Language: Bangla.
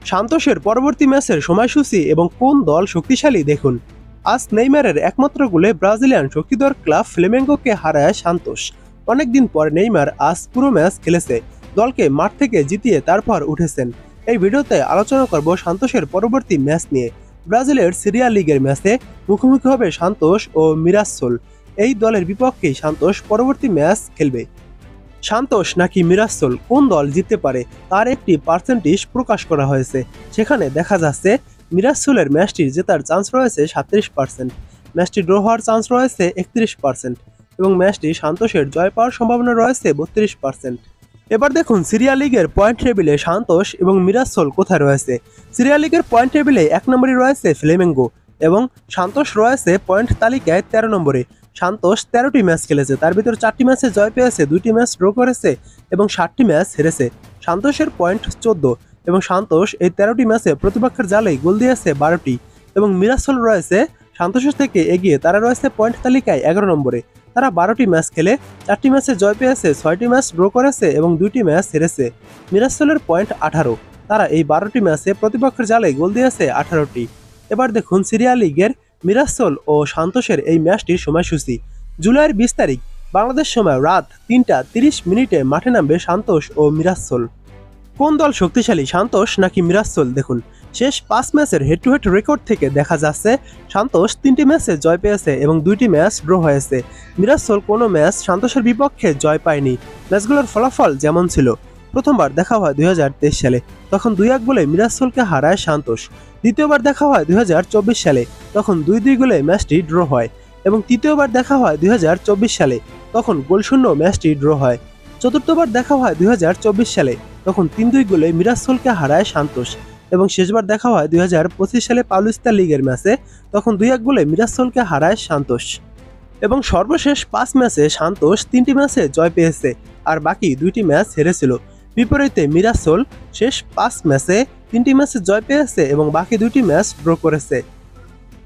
সান্তোসের পরবর্তী ম্যাচের সময়সূচি এবং কোন দল শক্তিশালী দেখুন। আজ নেইমারের একমাত্র গোলে ব্রাজিলিয়ান শক্তিধর ক্লাব ফ্লেমেঙ্গোকে হারায় সান্তোস। অনেকদিন পর নেইমার আজ পুরো ম্যাচ খেলেছে, দলকে মাঠ থেকে জিতিয়ে তারপর উঠেছেন। এই ভিডিওতে আলোচনা করব সান্তোসের পরবর্তী ম্যাচ নিয়ে। ব্রাজিলের সিরিয়া লিগের ম্যাচে মুখোমুখি হবে সান্তোস ও মিরাসোল। এই দলের বিপক্ষেই সান্তোস পরবর্তী ম্যাচ খেলবে। সান্তোস নাকি মিরাসোল, কোন দল জিততে পারে তার একটি পার্সেন্টেজ প্রকাশ করা হয়েছে। সেখানে দেখা যাচ্ছে মিরাসোলের ম্যাচটি জেতার চান্স রয়েছে 37%, ম্যাচটি ড্র হওয়ার চান্স রয়েছে 31% এবং ম্যাচটি সান্তোসের জয় পাওয়ার সম্ভাবনা রয়েছে 32%। এবার দেখুন সিরিয়া লিগের পয়েন্ট টেবিলে সান্তোস এবং মিরাসোল কোথায় রয়েছে। সিরিয়া লিগের পয়েন্ট টেবিলে 1 নম্বরে রয়েছে ফ্লেমেঙ্গো এবং সান্তোস রয়েছে পয়েন্ট তালিকায় 13 নম্বরে। সান্তোস 13টি ম্যাচ খেলেছে, তার ভিতর 4টি ম্যাচে জয় পেয়েছে, 2টি ম্যাচ ড্র করেছে এবং 7টি ম্যাচ হেরেছে। সান্তোসের পয়েন্ট 14 এবং সান্তোস এই 13টি ম্যাচে প্রতিপক্ষের জালে গোল দিয়েছে 12টি এবং মিরাসোল রয়েছে সান্তোসের থেকে এগিয়ে, তারা রয়েছে পয়েন্ট তালিকায় 11 নম্বরে। তারা 12টি ম্যাচ খেলে 4টি ম্যাচে জয় পেয়েছে, 6টি ম্যাচ ড্র করেছে এবং 2টি ম্যাচ হেরেছে। মিরাসোলের পয়েন্ট 18, তারা এই 12টি ম্যাচে প্রতিপক্ষের জালে গোল দিয়েছে 18টি। এবার দেখুন সিরিয়া লিগের মিরাসোল ও সান্তোসের এই ম্যাচটির সময়সূচি। জুলাইয়ের 20 তারিখ বাংলাদেশ সময় রাত 3টা 30 মাঠে নামবে সান্তোস ও মিরাসোল। কোন দল শক্তিশালী, সান্তোস নাকি মিরাসোল দেখুন। শেষ 5 ম্যাচের হেড টু হেড রেকর্ড থেকে দেখা যাচ্ছে সান্তোস 3টি ম্যাচে জয় পেয়েছে এবং 2টি ম্যাচ ড্র হয়েছে। মিরাসোল কোনো ম্যাচ সান্তোসের বিপক্ষে জয় পায়নি। ম্যাচগুলোর ফলাফল যেমন ছিল, প্রথমবার দেখা হয় 2023 সালে, তখন 2-1 গোলে মিরাসোলকে হারায় সান্তোস। দ্বিতীয়বার দেখা হয় 2024 সালে, তখন 2-2 গোলে ম্যাচটি ড্র হয় এবং তৃতীয়বার দেখা হয় 2024 সালে, তখন গোলশূন্য ম্যাচটি ড্র হয়। চতুর্থবার দেখা হয় 2024 সালে, তখন 3-2 গোলে মিরাসোলকে হারায় সান্তোস এবং শেষবার দেখা হয় 2025 সালে পাউলিস্তা লিগের ম্যাচে, তখন 2-1 গোলে মিরাসোলকে হারায় সান্তোস। এবং সর্বশেষ 5 ম্যাচে সান্তোস 3টি ম্যাচে জয় পেয়েছে আর বাকি 2টি ম্যাচ হেরেছিল। বিপরীতে মিরাসোল শেষ 5 ম্যাচে 3টি ম্যাচে জয় পেয়েছে এবং বাকি 2টি ম্যাচ ড্র করেছে।